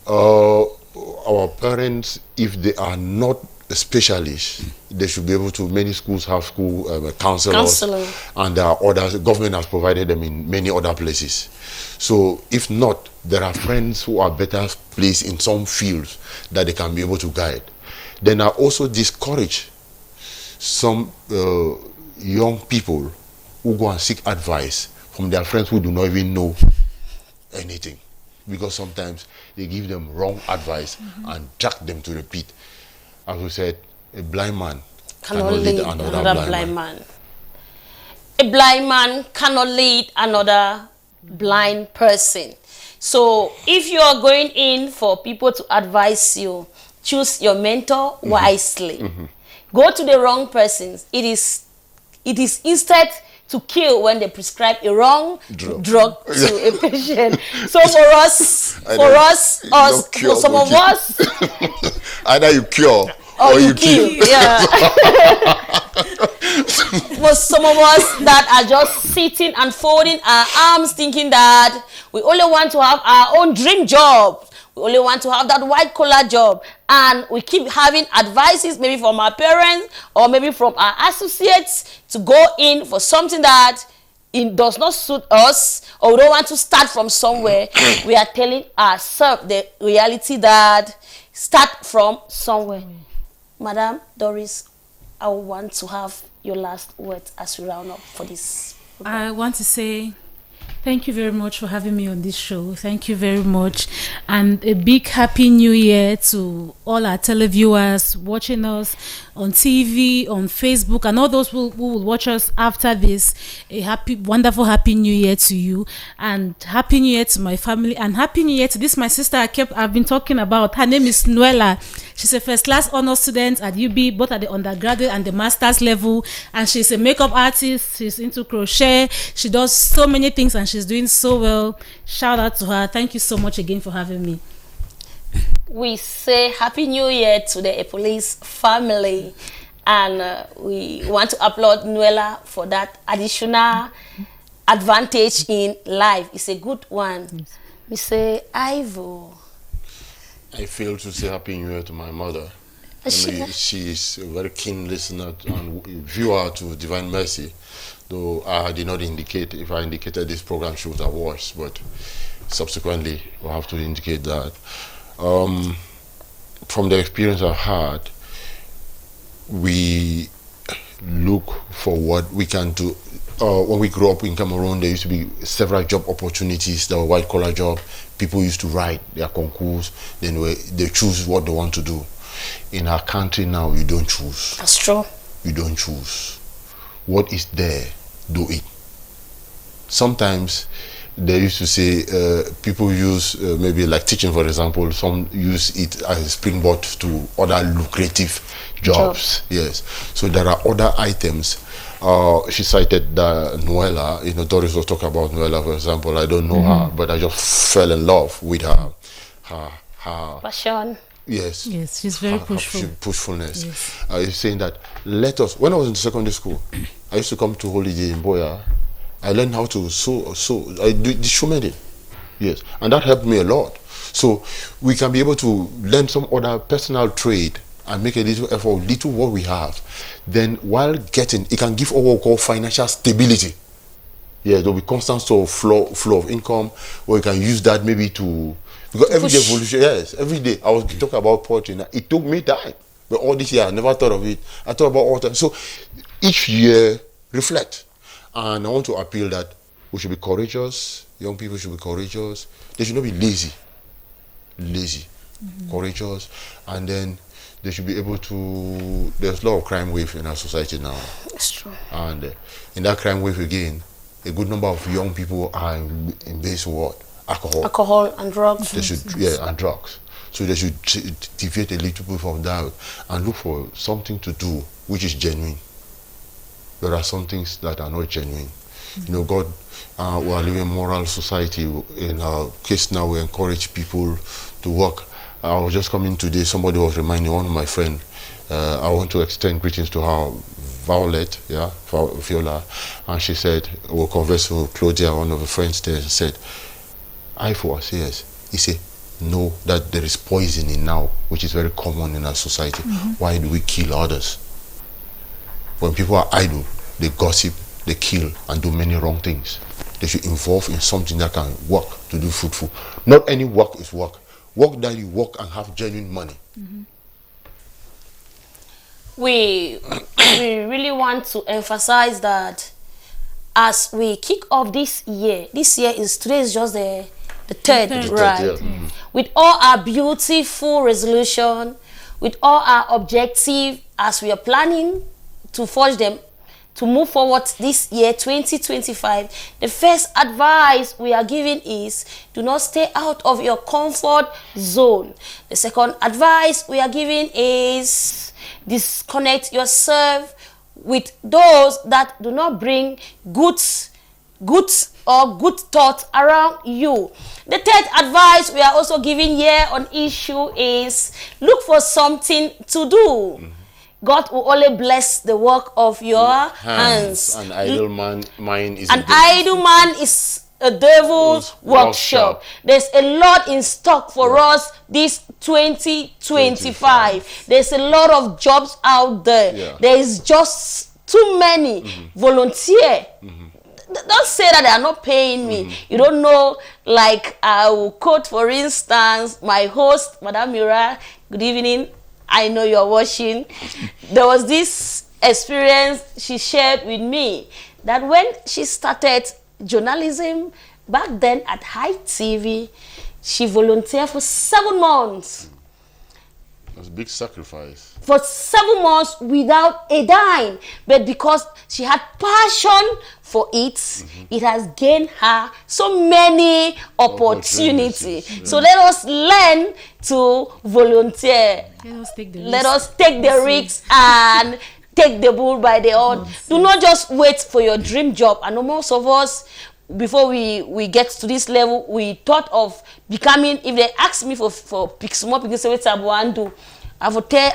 S3: our parents, if they are not specialists, they should be able to. Many schools have school counselors, and there are others. Government has provided them in many other places. So, if not, there are friends who are better placed in some fields that they can be able to guide. Then I also discourage some young people who go and seek advice from their friends who do not even know anything, because sometimes they give them wrong advice and drag them to the pit. As we said, a blind man cannot lead another blind man.
S1: A blind man cannot lead another blind person. So if you are going in for people to advise you, choose your mentor wisely. Go to the wrong persons. It is instead to kill when they prescribe a wrong drug to a patient. So for some of us,
S3: either you cure or you kill.
S1: Yeah. For some of us that are just sitting and folding our arms, thinking that we only want to have our own dream job. We only want to have that white collar job, and we keep having advices maybe from our parents or maybe from our associates to go in for something that it does not suit us, or we don't want to start from somewhere. We are telling ourselves the reality that start from somewhere. Madam Doris, I want to have your last words as we round up for this program.
S2: I want to say thank you very much for having me on this show. Thank you very much. And a big happy new year to all our televiewers watching us on TV, on Facebook, and all those who will watch us after this. A happy, wonderful, happy new year to you. And happy new year to my family. And happy new year to this, my sister I've been talking about. Her name is Nuela. She's a first class honor student at UB, both at the undergraduate and the master's level. And she's a makeup artist. She's into crochet. She does so many things and she's doing so well. Shout out to her. Thank you so much again for having me.
S1: We say Happy New Year to the police family. And we want to applaud Nuela for that additional advantage in life. It's a good one.
S2: Yes.
S1: We say Ivo.
S3: I failed to say Happy New Year to my mother. She is a very keen listener and viewer to Divine Mercy, though I did not indicate. If I indicated this program, she would have watched, but subsequently we'll have to indicate that. From the experience I've had, we look for what we can do. When we grew up in Cameroon, there used to be several job opportunities that were white-collar jobs. People used to write their concours, then they choose what they want to do. In our country now, you don't choose.
S1: That's true.
S3: You don't choose. What is there, do it. Sometimes they used to say people use maybe like teaching, for example, some use it as a springboard to other lucrative jobs. Yes. So there are other items. She cited Nuela. You know, Doris was talking about Nuela, for example. I don't know her, but I just fell in love with her
S1: Passion.
S3: Yes.
S2: Yes, she's very pushful.
S3: Pushfulness.
S2: Yes.
S3: He's saying that when I was in secondary school, I used to come to holiday in Boya. I learned how to sew. I do the shoemaking. Yes. And that helped me a lot. So we can be able to learn some other personal trade and make a little effort, little what we have. Then while getting, it can give what we call financial stability. Yeah, there'll be constant sort of flow of income, or you can use that maybe to, because everyday evolution, yes, every day. I was talking about poetry now. It took me time. But all this year, I never thought of it. I thought about all time. So each year, reflect. And I want to appeal that we should be courageous. Young people should be courageous. They should not be lazy. Courageous. And then they should be able to, there's a lot of crime wave in our society now.
S1: That's true.
S3: And in that crime wave again, a good number of young people are in base what?
S1: Alcohol and drugs.
S3: They should, and drugs. So they should deviate a little bit from that and look for something to do which is genuine. There are some things that are not genuine. You know, God, we are living in a moral society. In our case now, we encourage people to work. I was just coming today, somebody was reminding one of my friends, I want to extend greetings to her, Violet, Viola, and she said, we'll converse with Claudia, one of the friends there, and said, I for us, yes. He said, know that there is poisoning now, which is very common in our society. Why do we kill others? When people are idle, they gossip, they kill, and do many wrong things. They should involve in something that can work to do fruitful. Not any work is work. Work that you work and have genuine money.
S1: We really want to emphasize that as we kick off this year is, today is just the third, right? With all our beautiful resolution, with all our objective, as we are planning to forge them, to move forward this year 2025, the first advice we are giving is do not stay out of your comfort zone. The second advice we are giving is disconnect yourself with those that do not bring goods or good thoughts around you. The third advice we are also giving here on issue is look for something to do. God will only bless the work of your hands.
S3: An idle mind is
S1: a devil's workshop. There's a lot in stock for us this 2025. There's a lot of jobs out there. There is just too many. Volunteer. Don't say that they are not paying me. You don't know, like I will quote, for instance, my host, Madame Mira. Good evening. I know you're watching. There was this experience she shared with me that when she started journalism back then at High TV, she volunteered for 7 months.
S3: It was a big sacrifice.
S1: For 7 months without a dime. But because she had passion for it, it has gained her so many opportunities.
S3: Yeah.
S1: So let us learn to volunteer.
S2: Let us take the risk.
S1: Let us take the risks and take the bull by the horn. Do not just wait for your dream job. I know most of us, before we get to this level, we thought of becoming, if they ask me for small because I would tell,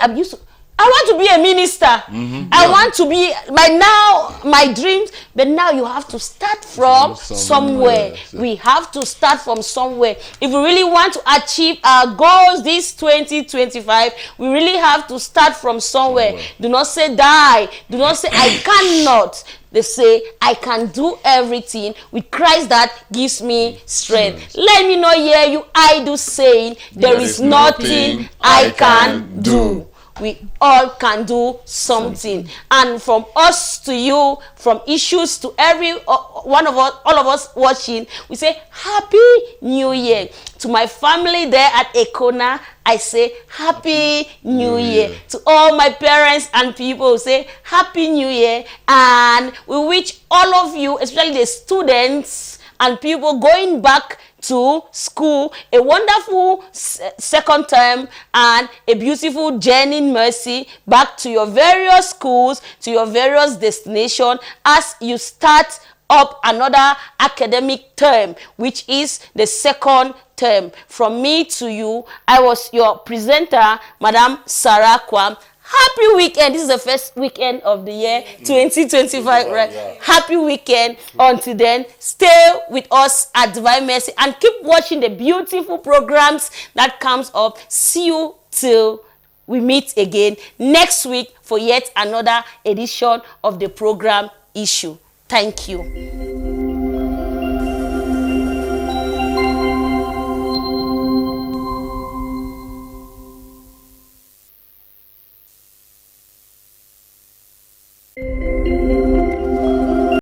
S1: I want to be a minister. I want to be, by now, my dreams. But now you have to start from somewhere.
S3: Yes.
S1: We have to start from somewhere. If we really want to achieve our goals this 2025, we really have to start from somewhere. Do not say die. Do not say I cannot. They say, I can do everything with Christ that gives me strength. Let me not hear you idle saying, there is nothing I can do. We all can do something. And from us to you, from issues to every one of us, all of us watching, we say, Happy New Year. To my family there at Ekona, I say, Happy New Year. To all my parents and people who say, Happy New Year. And we wish all of you, especially the students and people going back to school, a wonderful second term and a beautiful journey in mercy back to your various schools, to your various destinations as you start up another academic term, which is the second term. From me to you, I was your presenter, Madam Sarah Kwam. Happy weekend. This is the first weekend of the year 2025, right?
S3: Yeah.
S1: Happy weekend. Until then, stay with us at Divine Mercy and keep watching the beautiful programs that comes up. See you till we meet again next week for yet another edition of the program Issue. Thank you.